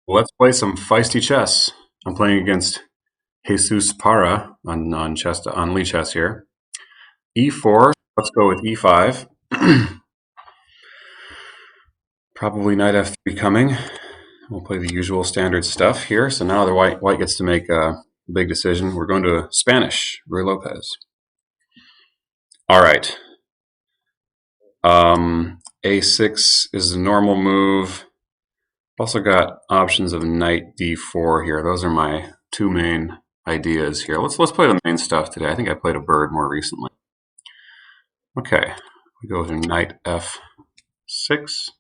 Let's play some feisty chess. I'm playing against Jesus Para on Lee Chess here. E4. Let's go with E5. Probably knight F3 coming. We'll play the usual standard stuff here. So now the white gets to make a big decision. We're going to Spanish. Ruy Lopez. All right. A6 is a normal move. Also got options of knight D4 here. Those are my two main ideas here. Let's play the main stuff today. I think I played a bird more recently. Okay, we go to knight F6.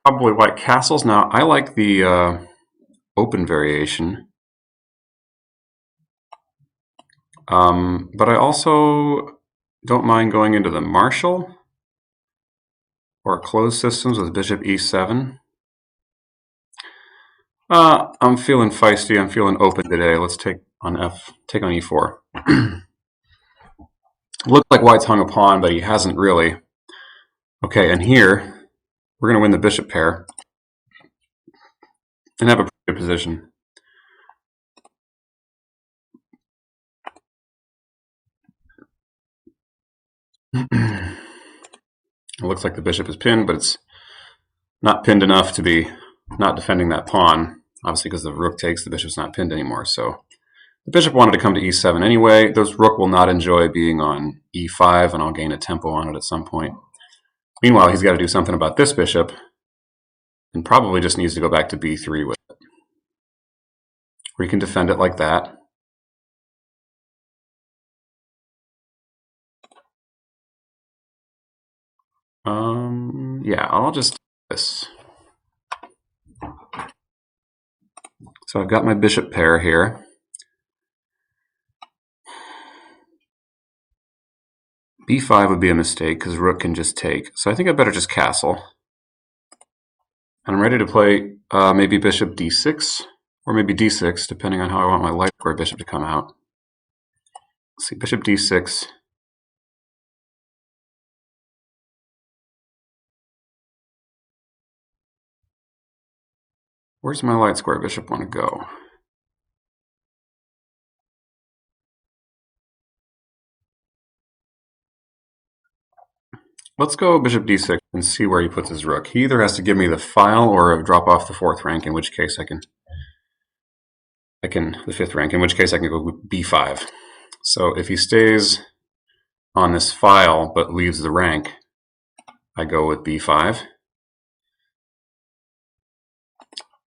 Probably white castles. Now I like the open variation, but I also don't mind going into the marshal or closed systems with bishop E7. I'm feeling feisty. I'm feeling open today. Let's take on E4. Looks like white's hung a pawn, but he hasn't really. Okay, and here we're going to win the bishop pair and have a pretty good position. It looks like the bishop is pinned, but it's not pinned enough to be not defending that pawn. Obviously, because the rook takes, the bishop's not pinned anymore. So the bishop wanted to come to E7 anyway. This rook will not enjoy being on E5, and I'll gain a tempo on it at some point. Meanwhile, he's got to do something about this bishop, and probably just needs to go back to B3 with it. Or he can defend it like that. Yeah, I'll just do this. So I've got my bishop pair here. B5 would be a mistake because rook can just take. So I think I better just castle. And I'm ready to play maybe bishop D6 or maybe D6, depending on how I want my light square bishop to come out. Let's see, bishop D6. Where's my light square bishop want to go? Let's go bishop D6 and see where he puts his rook. He either has to give me the file or drop off the fourth rank, in which case I can the fifth rank, in which case I can go B5. So if he stays on this file but leaves the rank, I go with B5.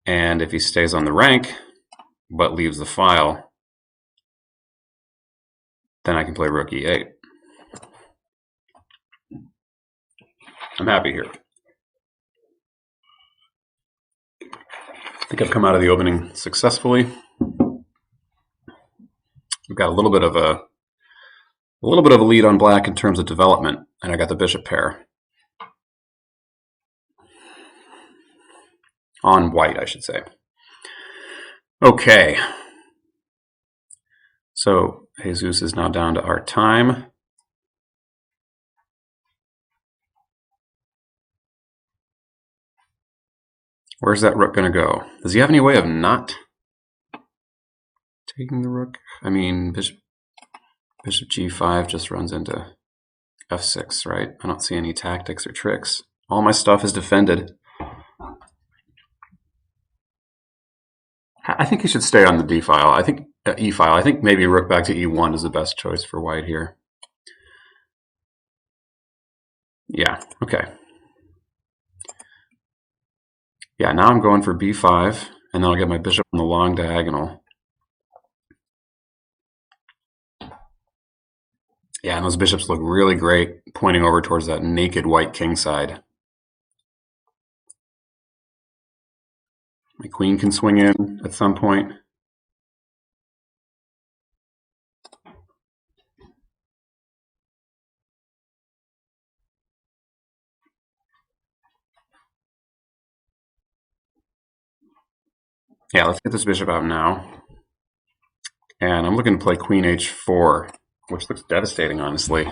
And if he stays on the rank but leaves the file, then I can play rook E8. I'm happy here. I think I've come out of the opening successfully. We've got a little bit of a lead on black in terms of development, and I got the bishop pair. On white, I should say. Okay. So Jesus is now down to our time. Where's that rook going to go? Does he have any way of not taking the rook? I mean, bishop G5 just runs into F6, right? I don't see any tactics or tricks. All my stuff is defended. I think he should stay on the D file. I think E file. I think maybe rook back to E1 is the best choice for white here. Yeah, okay. Yeah, now I'm going for B5, and then I'll get my bishop on the long diagonal. Yeah, and those bishops look really great pointing over towards that naked white king side. My queen can swing in at some point. Yeah, let's get this bishop out now. And I'm looking to play queen H4, which looks devastating, honestly.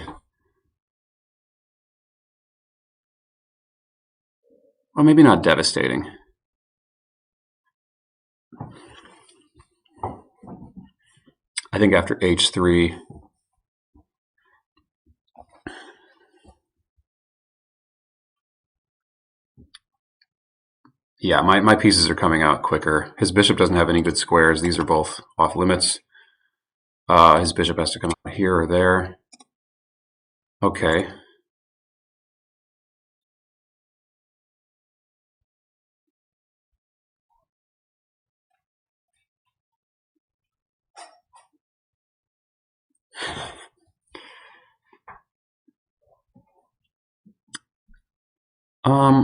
Well, maybe not devastating. I think after h3, yeah, my pieces are coming out quicker. His bishop doesn't have any good squares. These are both off limits. His bishop has to come out here or there. Okay.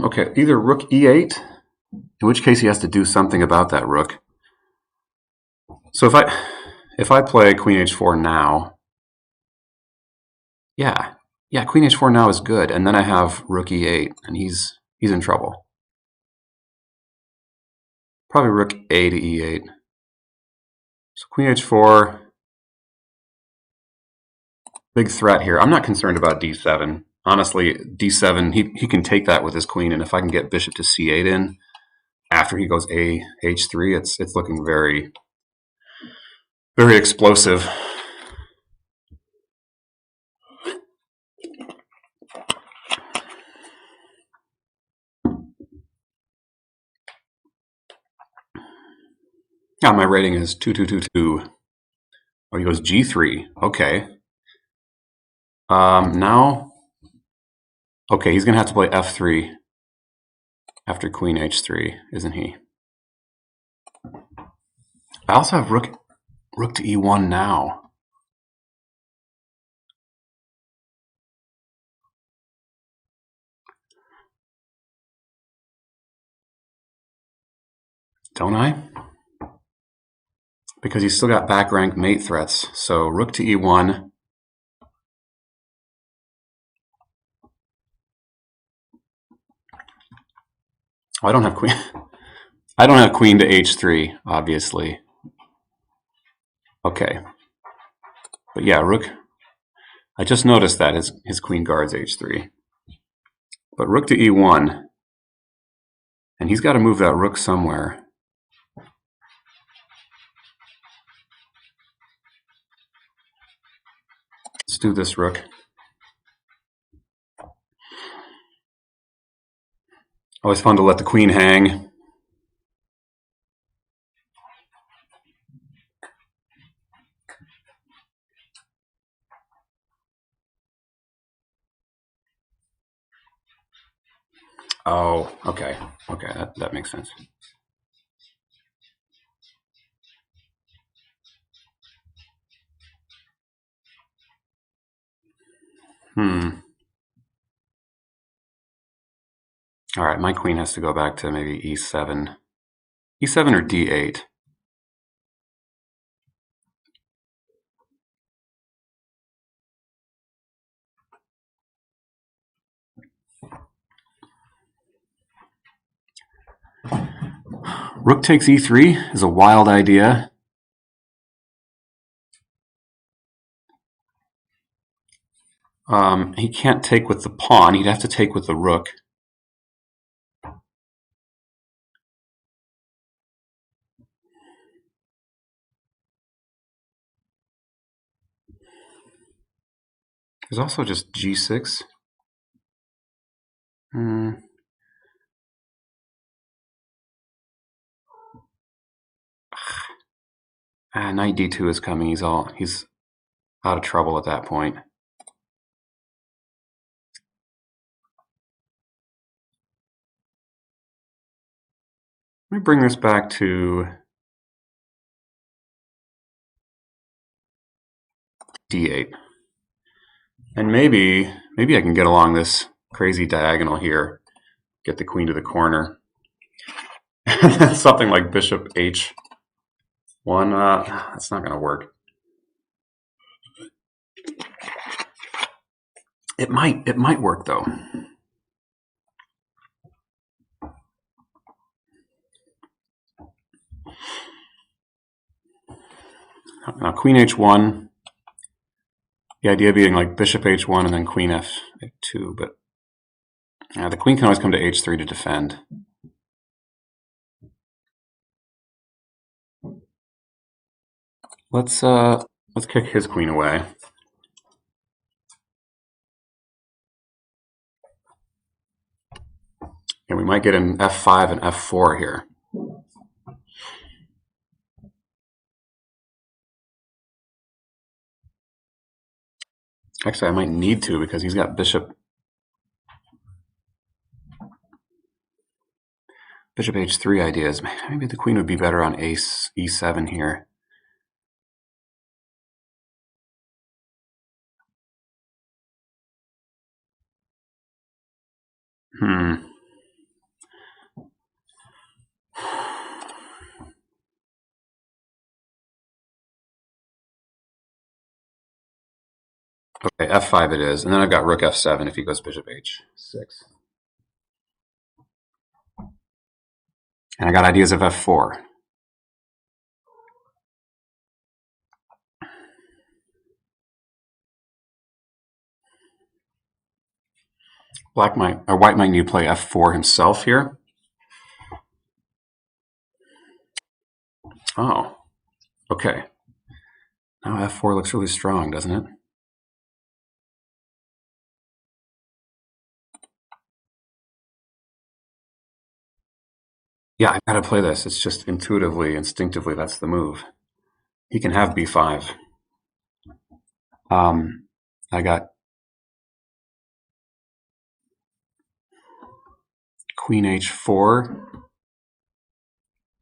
Okay, either rook e8, in which case he has to do something about that rook. So if I play queen h4 now, yeah, queen h4 now is good, and then I have rook e8, and he's in trouble. Probably rook a to e8. So queen h4, big threat here. I'm not concerned about d7. Honestly, d7, he can take that with his queen, and if I can get bishop to c8 in after he goes a h3, it's looking very, very explosive. Yeah, my rating is 2222. Oh, he goes g3. Okay. Now, okay, he's gonna have to play f3 after queen h3, isn't he? I also have rook to e1 now. Don't I? Because he's still got back rank mate threats. So rook to e1. Oh, I don't have queen. I don't have queen to h3, obviously. Okay. But yeah, rook. I just noticed that his queen guards h3. But rook to e1. And he's got to move that rook somewhere. Let's do this rook. Always fun to let the queen hang. Oh, okay. Okay, that makes sense. All right, my queen has to go back to maybe e7. e7 or d8. Rook takes e3 is a wild idea. He can't take with the pawn. He'd have to take with the rook. There's also just g6. Knight d2 is coming. He's out of trouble at that point. Let me bring this back to d8. And maybe I can get along this crazy diagonal here, get the queen to the corner. Something like bishop h1. That's not going to work. It might work though. Now queen h1. The idea being like bishop h1 and then queen f2, but the queen can always come to h3 to defend. Let's Let's kick his queen away. And we might get an f5 and f4 here. Actually, I might need to because he's got bishop h3 ideas. Maybe the queen would be better on ace e7 here. Okay, f5 it is. And then I've got rook f7 if he goes bishop h6. And I got ideas of f4. White might need to play f4 himself here. Oh, okay. Now f4 looks really strong, doesn't it? Yeah, I gotta play this. It's just intuitively, instinctively, that's the move. He can have b5. I got queen h4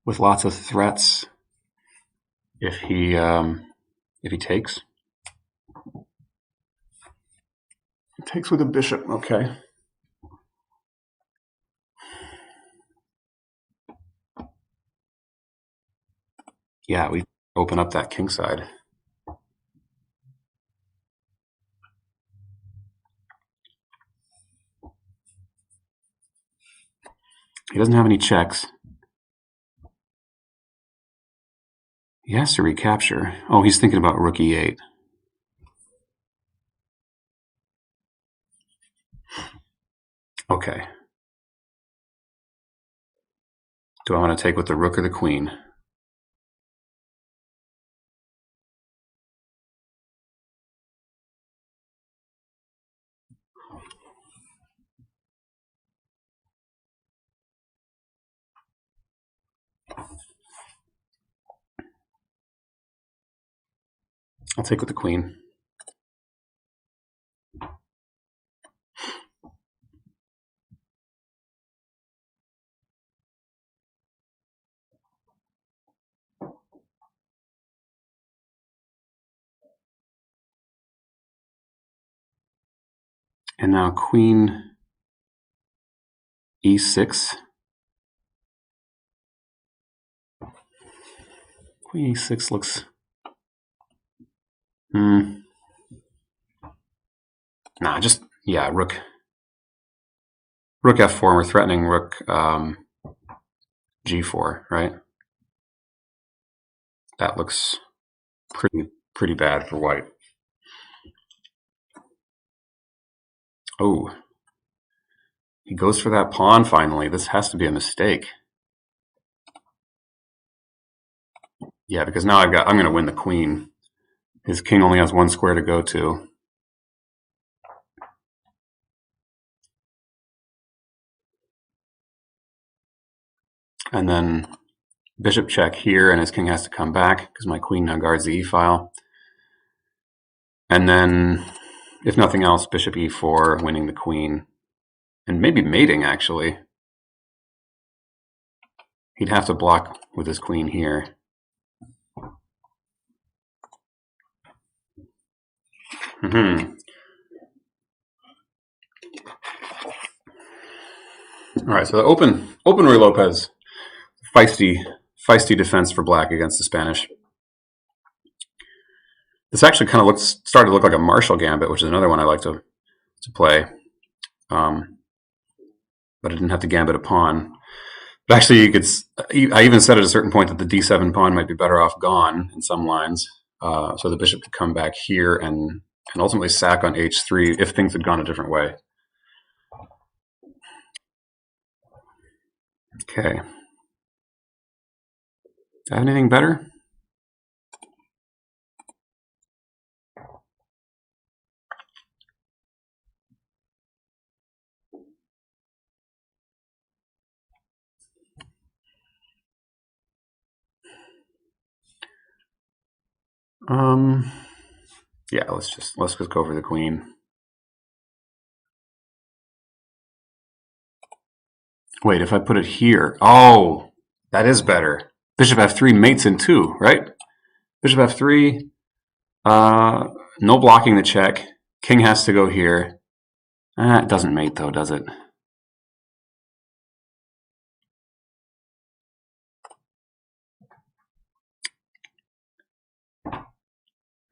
with lots of threats if he takes. He takes with a bishop, okay. Yeah, we open up that king side. He doesn't have any checks. He has to recapture. Oh, he's thinking about rook e8. Okay. Do I want to take with the rook or the queen? I'll take with the queen. And now queen e6. Queen e6 looks... Nah, just, yeah, rook f4, we're threatening rook g4, right? That looks pretty bad for white. Oh, he goes for that pawn finally. This has to be a mistake. Yeah, because now I'm going to win the queen. His king only has one square to go to. And then bishop check here, and his king has to come back because my queen now guards the e-file. And then, if nothing else, bishop e4, winning the queen. And maybe mating, actually. He'd have to block with his queen here. All right, so the open Ruy Lopez, feisty defense for black against the Spanish. This actually kind of started to look like a Marshall Gambit, which is another one I like to play. But I didn't have to gambit a pawn. But actually, I even said at a certain point that the d7 pawn might be better off gone in some lines. So the bishop could come back here and ultimately sack on h3 if things had gone a different way. Okay. Do I have anything better? Yeah, let's just go for the queen. Wait, if I put it here, oh, that is better. Bishop f3 mates in 2, right? Bishop f3, no blocking the check. King has to go here. It doesn't mate though, does it?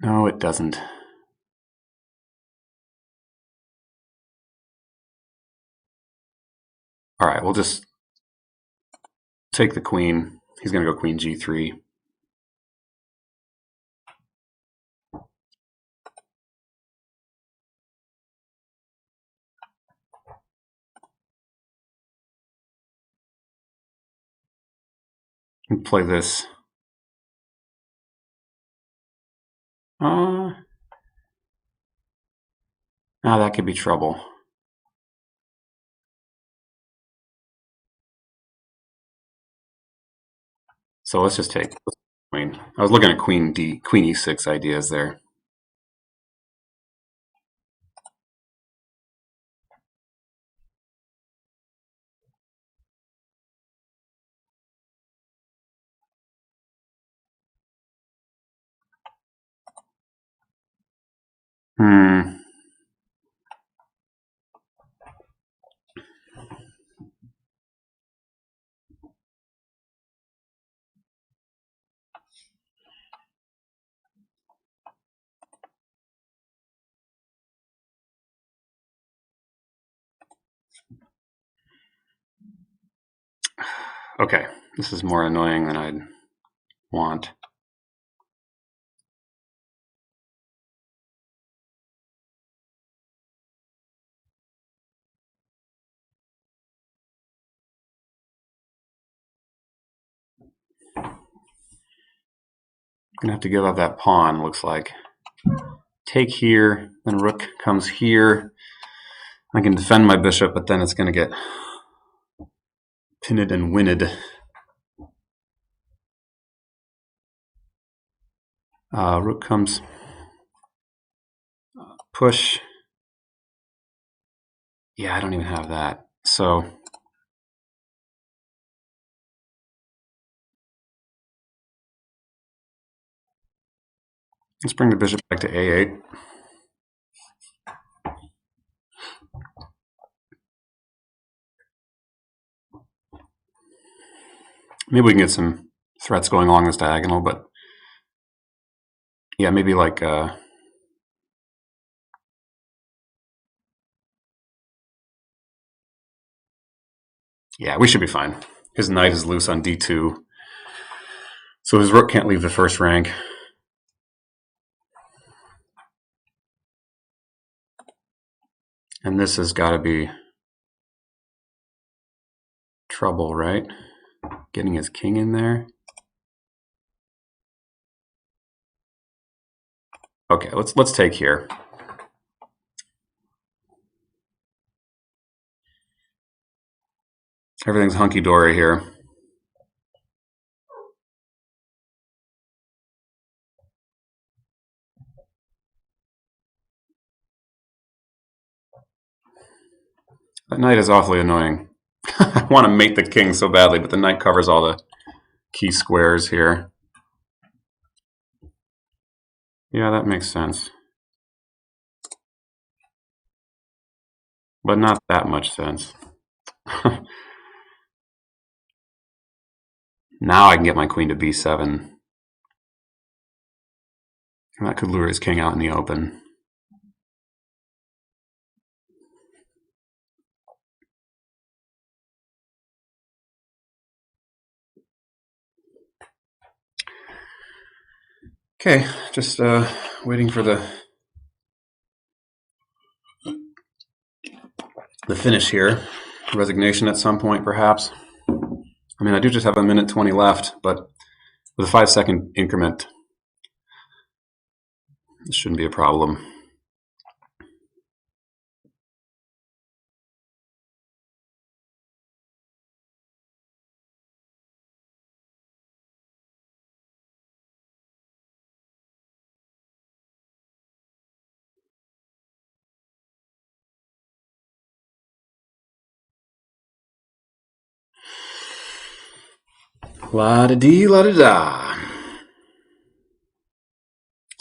No, it doesn't. All right, we'll just take the queen. He's going to go queen g3. And play this. Now that could be trouble. So let's just take queen. I was looking at queen e6 ideas there. Okay, this is more annoying than I'd want. Gonna have to give up that pawn, looks like. Take here, then rook comes here. I can defend my bishop, but then it's gonna get pinned and winned. Rook comes, push. Yeah, I don't even have that. So let's bring the bishop back to a8. Maybe we can get some threats going along this diagonal, but yeah, maybe like yeah, we should be fine. His knight is loose on d2, so his rook can't leave the first rank. And this has got to be trouble, right? Getting his king in there. Okay, let's take here. Everything's hunky-dory here. That knight is awfully annoying. I want to mate the king so badly, but the knight covers all the key squares here. Yeah, that makes sense. But not that much sense. Now I can get my queen to b7. That could lure his king out in the open. Okay, just waiting for the finish here. Resignation at some point, perhaps. I mean, I do just have a minute 20 left, but with a 5-second increment, this shouldn't be a problem. La-da-dee, la-da-da.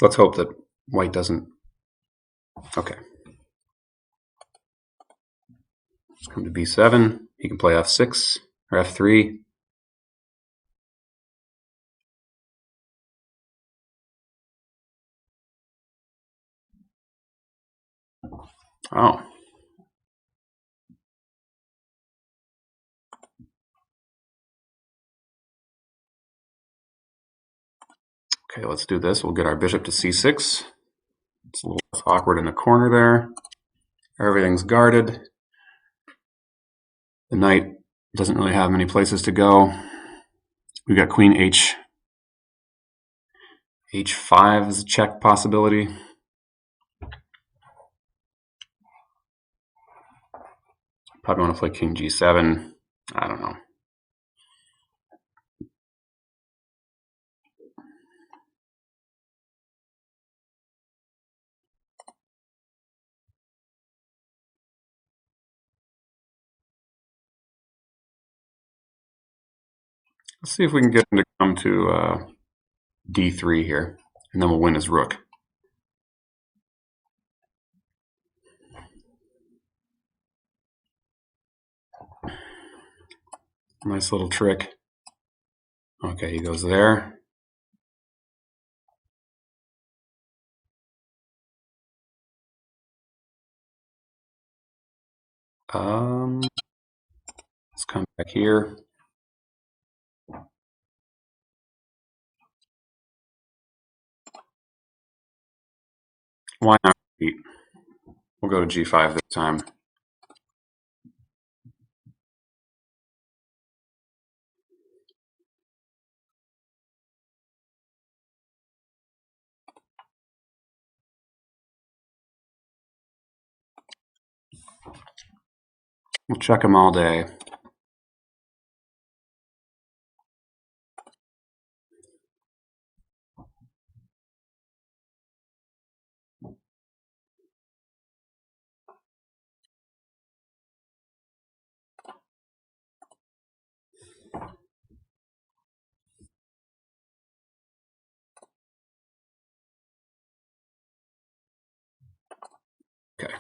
Let's hope that white doesn't... Okay. Let's come to b7. He can play f6 or f3. Oh. Okay, let's do this. We'll get our bishop to c6. It's a little less awkward in the corner there. Everything's guarded. The knight doesn't really have many places to go. We've got queen h5 is a check possibility. Probably want to play king g7. I don't know. Let's see if we can get him to come to d3 here, and then we'll win his rook. Nice little trick. Okay, he goes there. Let's come back here. Why not repeat? We'll go to g5 this time. We'll check him all day. Okay.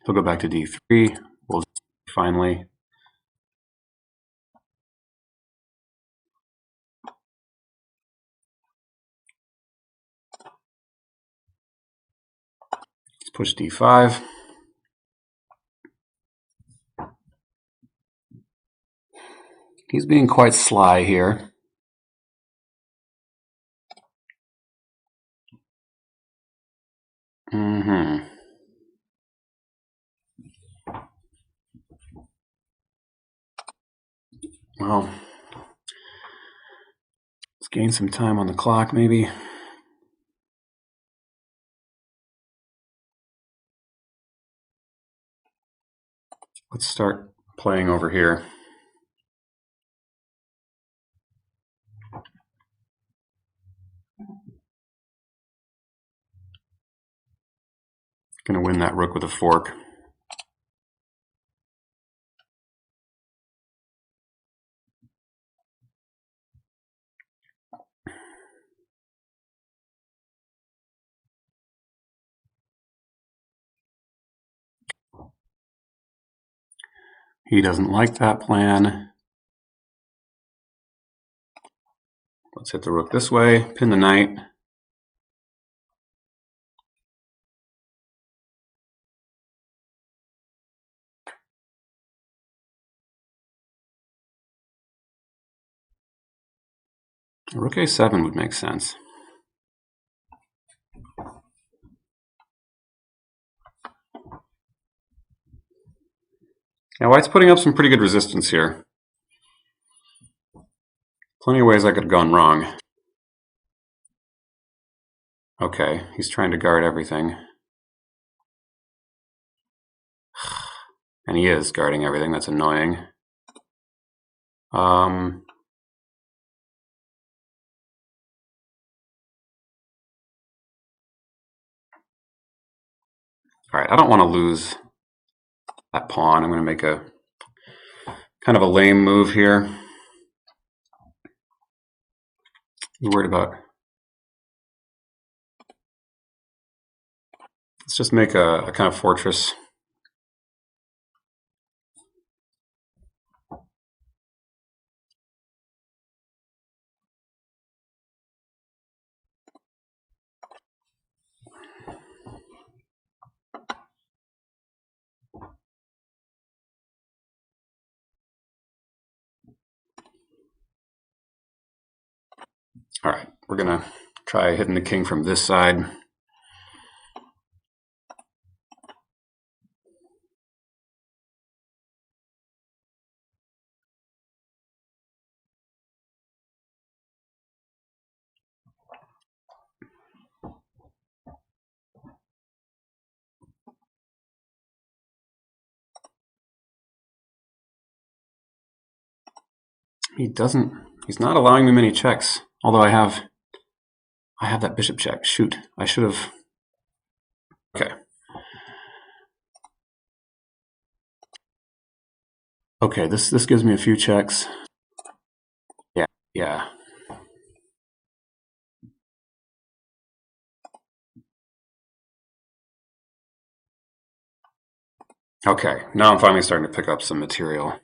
He'll go back to d3. We'll finally... Let's push d5. He's being quite sly here. Well, let's gain some time on the clock, maybe. Let's start playing over here. Gonna win that rook with a fork. He doesn't like that plan. Let's hit the rook this way, pin the knight. Rook a7 would make sense. Yeah, white's putting up some pretty good resistance here. Plenty of ways I could have gone wrong. Okay, he's trying to guard everything. And he is guarding everything. That's annoying. All right, I don't want to lose that pawn. I'm going to make a kind of a lame move here. He's worried about. Let's just make a kind of fortress. All right, we're gonna try hitting the king from this side. He's not allowing me many checks, although I have that bishop check. Shoot, I should have. Okay. Okay, this gives me a few checks. Yeah. Okay, now I'm finally starting to pick up some material.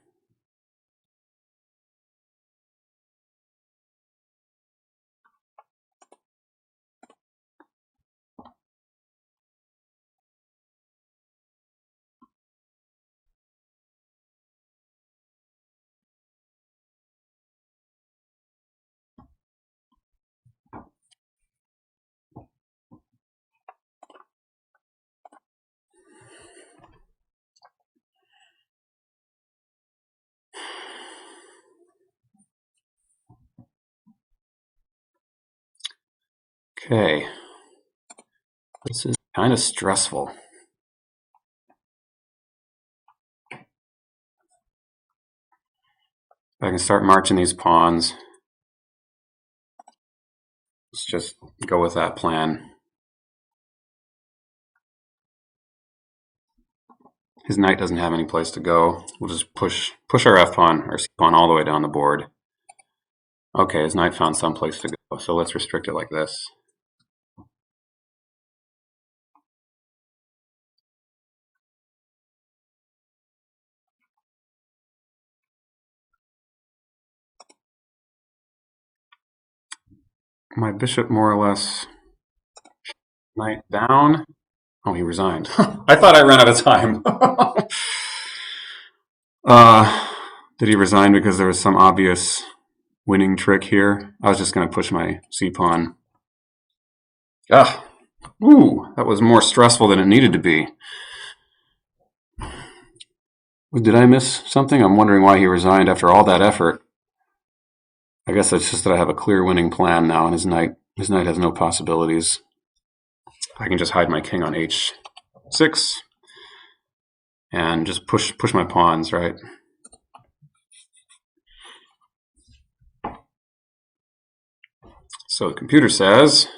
Okay, this is kind of stressful. I can start marching these pawns. Let's just go with that plan. His knight doesn't have any place to go. We'll just push our f pawn or c pawn all the way down the board. Okay, his knight found some place to go, so let's restrict it like this. My bishop more or less. Knight down. Oh, he resigned. I thought I ran out of time. Did he resign because there was some obvious winning trick here? I was just going to push my c pawn. Ooh, that was more stressful than it needed to be. Did I miss something? I'm wondering why he resigned after all that effort. I guess it's just that I have a clear winning plan now, and his knight has no possibilities. I can just hide my king on h6 and just push my pawns, right? So the computer says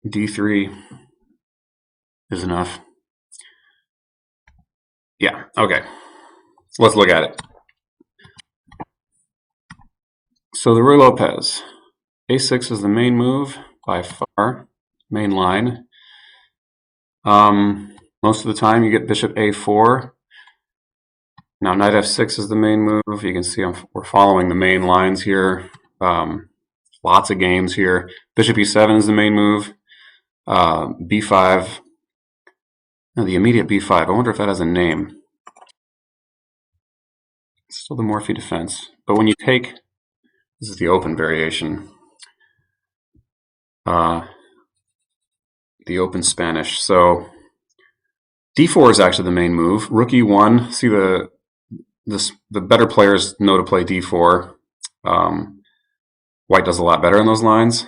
d3 is enough. Yeah, okay. Let's look at it. So the Ruy Lopez, a6 is the main move by far, main line. Most of the time you get bishop a4. Now knight f6 is the main move. You can see we're following the main lines here. Lots of games here. Bishop e7 is the main move. b5. Now the immediate b5. I wonder if that has a name. It's still the Morphy defense. But when you take, this is the open variation. The open Spanish. So d4 is actually the main move. Rook e1. See the better players know to play d4. White does a lot better in those lines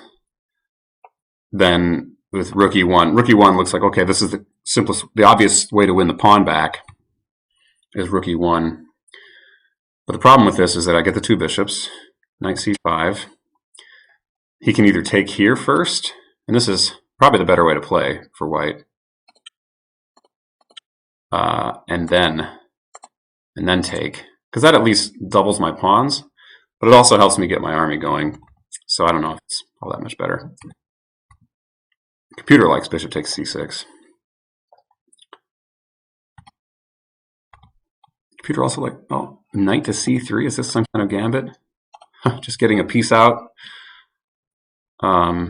than with rook e1. Rook e1 looks like, okay, this is the obvious way to win the pawn back is rook e1. But the problem with this is that I get the two bishops, knight c5. He can either take here first, and this is probably the better way to play for white, and then and then take, because that at least doubles my pawns, but it also helps me get my army going. So I don't know if it's all that much better. Computer likes bishop takes c6. Computer also like, oh, knight to c3. Is this some kind of gambit? Just getting a piece out. Huh.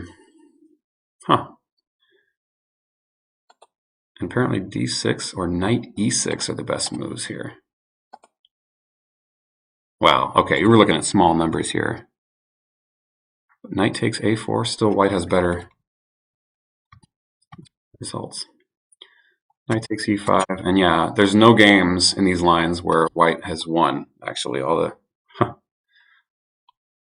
And apparently d6 or knight e6 are the best moves here. Wow, okay, we were looking at small numbers here. Knight takes a4, still white has better results. Knight takes e5, and yeah, there's no games in these lines where white has won, actually. All the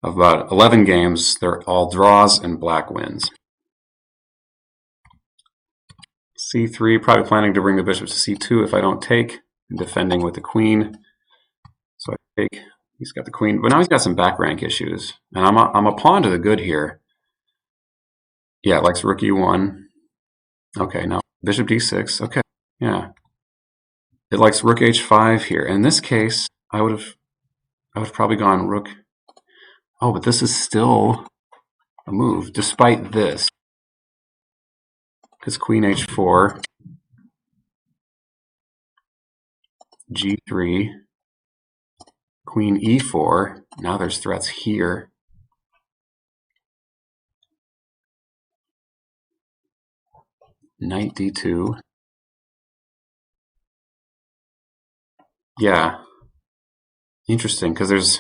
of about 11 games, they're all draws and black wins. c3, probably planning to bring the bishop to c2 if I don't take, and defending with the queen. So I take, he's got the queen, but now he's got some back rank issues, and I'm a pawn to the good here. Yeah, it likes rook e1. Okay, now bishop d6, okay, yeah. It likes rook h5 here. In this case, I would have probably gone rook. Oh, but this is still a move, despite this. Because queen h4, g3, queen e4. Now there's threats here. Knight d2. Yeah, interesting, because there's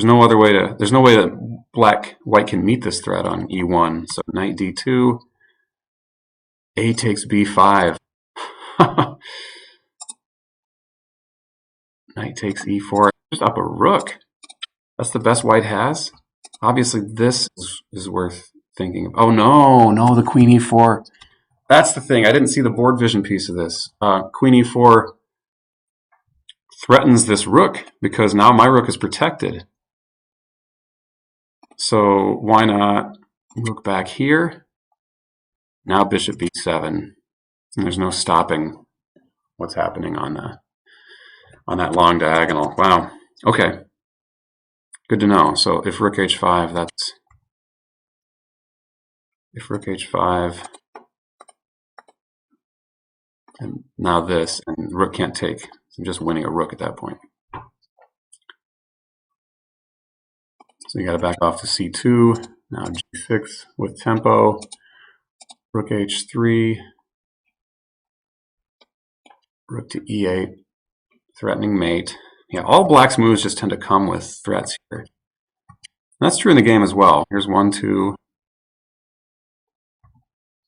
no other way to, there's no way that white can meet this threat on e1. So knight d2, a takes b5. Knight takes e4. Just up a rook. That's the best white has. Obviously, this is worth thinking of. Oh no, the queen e4. That's the thing. I didn't see the board vision piece of this. Queen e4 threatens this rook because now my rook is protected. So why not rook back here? Now bishop b7, and there's no stopping what's happening on that long diagonal. Wow. Okay. Good to know. So if rook h5, that's if rook h5, and now this, and rook can't take. I'm just winning a rook at that point. So you got to back off to c2. Now g6 with tempo. Rook h3. Rook to e8. Threatening mate. Yeah, all black's moves just tend to come with threats here. And that's true in the game as well. Here's 1, 2.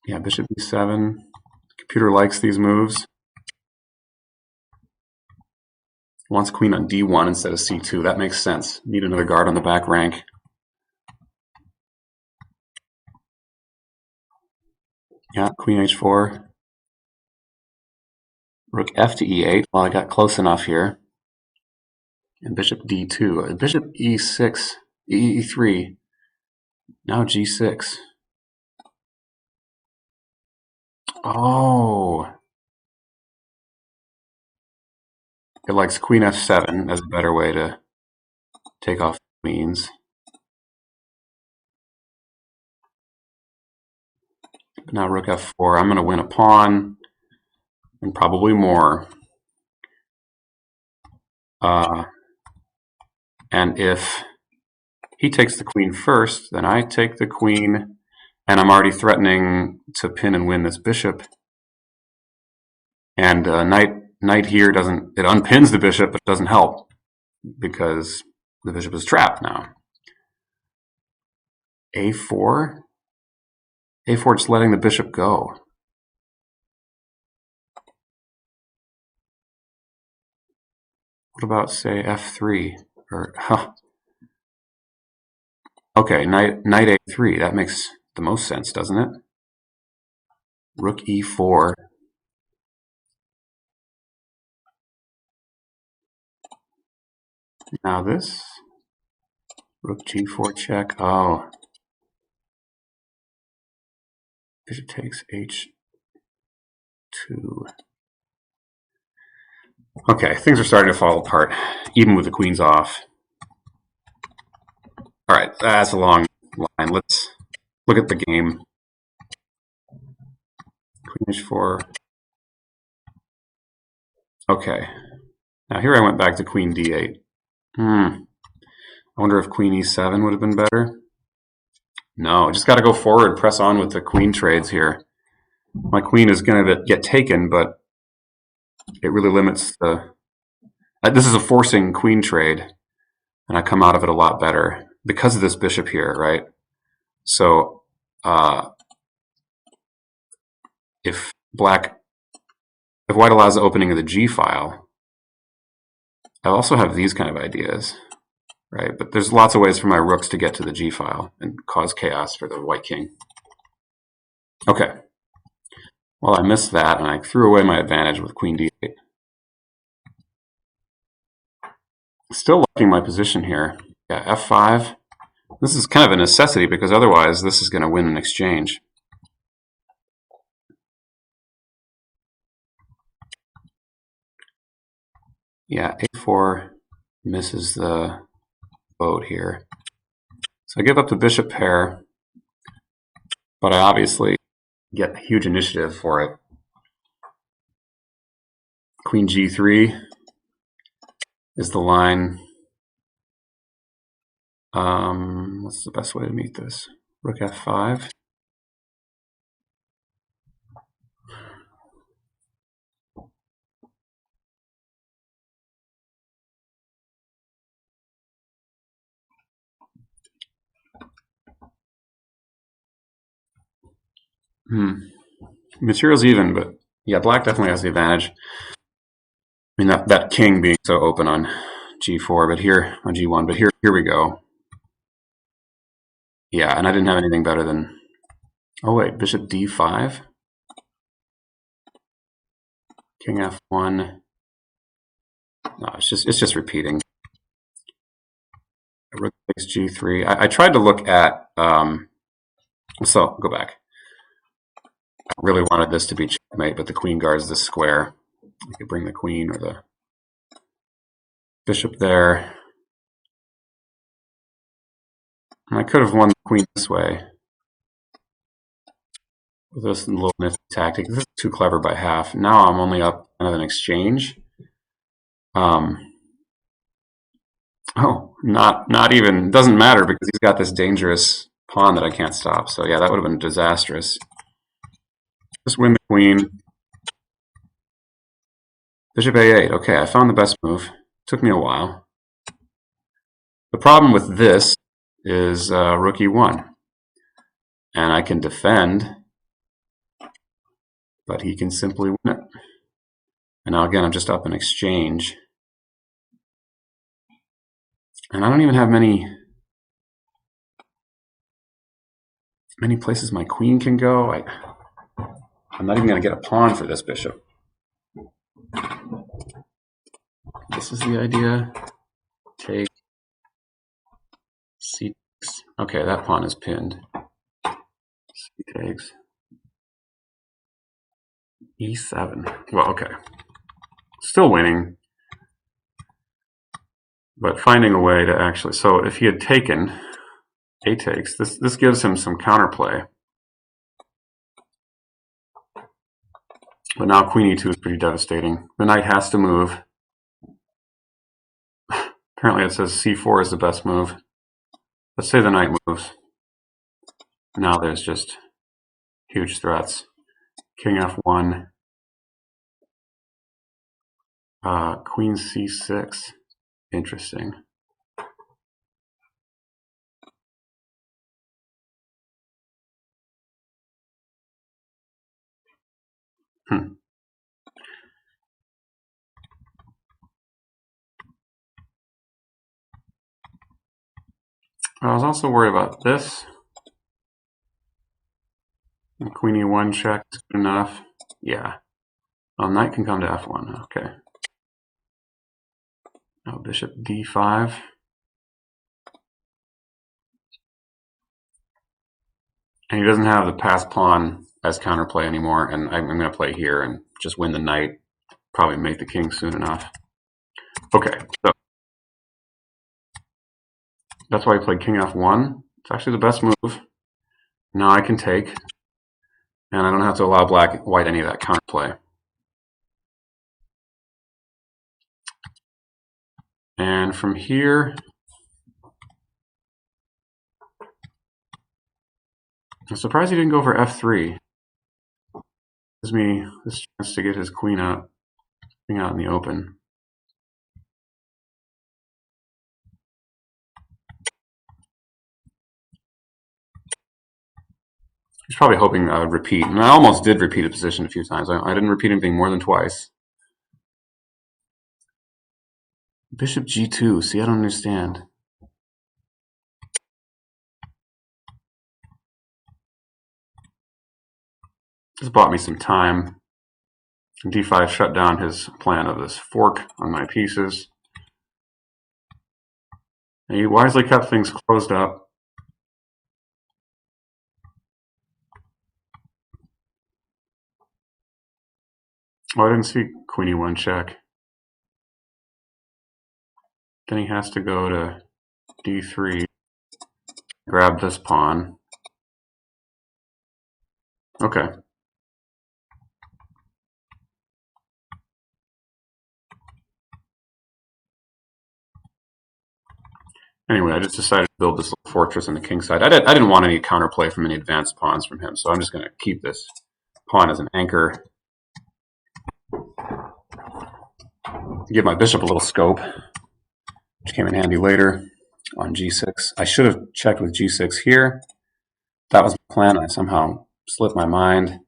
Yeah, bishop b7. Computer likes these moves. Wants queen on d1 instead of c2. That makes sense. Need another guard on the back rank. Yeah, queen h4. Rook f to e8. Well, I got close enough here. And bishop d2. Bishop e6, e3. Now g6. Oh. It likes queen f7 as a better way to take off queens. But now rook f4. I'm going to win a pawn and probably more. And if he takes the queen first, then I take the queen, and I'm already threatening to pin and win this bishop. And knight here doesn't, it unpins the bishop, but it doesn't help because the bishop is trapped now. a4? a4 just letting the bishop go. What about, say, f3? Or, okay, knight a3. That makes the most sense, doesn't it? Rook e4. Now this. Rook g4 check. Oh. Bishop takes h2. Okay, things are starting to fall apart, even with the queens off. All right, that's a long line. Let's look at the game. Queen h4. Okay, now here I went back to queen d8. I wonder if queen e7 would have been better. No, just got to go forward, press on with the queen trades here. My queen is going to get taken, but it really limits the... This is a forcing queen trade, and I come out of it a lot better because of this bishop here, right? So if white allows the opening of the G file, I also have these kind of ideas, right? But there's lots of ways for my rooks to get to the G file and cause chaos for the white king. Okay. Well, I missed that, and I threw away my advantage with queen d8. Still liking my position here. Yeah, f5. This is kind of a necessity because otherwise this is going to win an exchange. Yeah, a4 misses the boat here. So I give up the bishop pair, but I obviously get huge initiative for it. Queen g3 is the line. What's the best way to meet this? Rook f5. Material's even, but yeah, black definitely has the advantage. I mean, that king being so open on g4, but here on g1, but here we go. Yeah, and I didn't have anything better than... Oh wait, bishop d5, king f1. No, it's just repeating. Rook takes g3. I tried to look at... so go back. I really wanted this to be checkmate, but the queen guards this square. I could bring the queen or the bishop there. And I could have won the queen this way. With this little nifty tactic. This is too clever by half. Now I'm only up kind of an exchange. Oh, not even. Doesn't matter because he's got this dangerous pawn that I can't stop. So yeah, that would have been disastrous. Just win the queen. Bishop a8. Okay, I found the best move. Took me a while. The problem with this is rook e1. And I can defend, but he can simply win it. And now again, I'm just up an exchange. And I don't even have many places my queen can go. I'm not even going to get a pawn for this bishop. This is the idea. Take c6. Okay, that pawn is pinned. C takes e7. Well, okay. Still winning, but finding a way to actually... So if he had taken a takes, this gives him some counterplay. But now queen e2 is pretty devastating. The knight has to move. Apparently it says c4 is the best move. Let's say the knight moves. Now there's just huge threats. King f1. Queen c6. Interesting. I was also worried about this. And queen e1 check is good enough. Yeah. Well, knight can come to f1. Okay. Now bishop d5. And he doesn't have the passed pawn as counterplay anymore, and I'm going to play here and just win the knight. probably mate the king soon enough. Okay, so that's why I played king f1. It's actually the best move. Now I can take, and I don't have to allow white any of that counterplay. And from here, I'm surprised he didn't go for f3. Gives me this chance to get his queen out in the open. He's probably hoping I would repeat, and I almost did repeat a position a few times. I didn't repeat anything more than twice. Bishop g2. See, I don't understand. This bought me some time. d5 shut down his plan of this fork on my pieces. And he wisely kept things closed up. Oh, I didn't see queen e1 check. Then he has to go to d3, grab this pawn. Okay. Anyway, I just decided to build this little fortress on the king side. I didn't want any counterplay from any advanced pawns from him, so I'm just going to keep this pawn as an anchor. Give my bishop a little scope, which came in handy later on g6. I should have checked with g6 here. That was my plan. I somehow slipped my mind.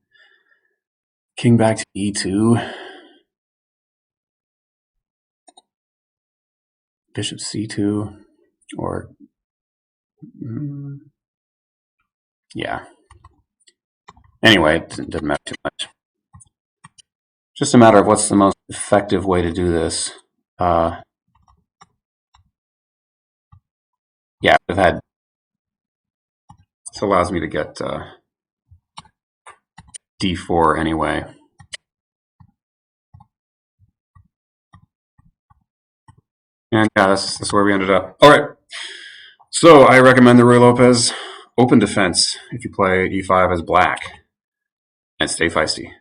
King back to e2. Bishop c2. Or, yeah. Anyway, it didn't matter too much. Just a matter of what's the most effective way to do this. Yeah, I've had. This allows me to get d4 anyway. And yeah, that's where we ended up. All right. So I recommend the Ruy Lopez open defense if you play e5 as black. And stay feisty.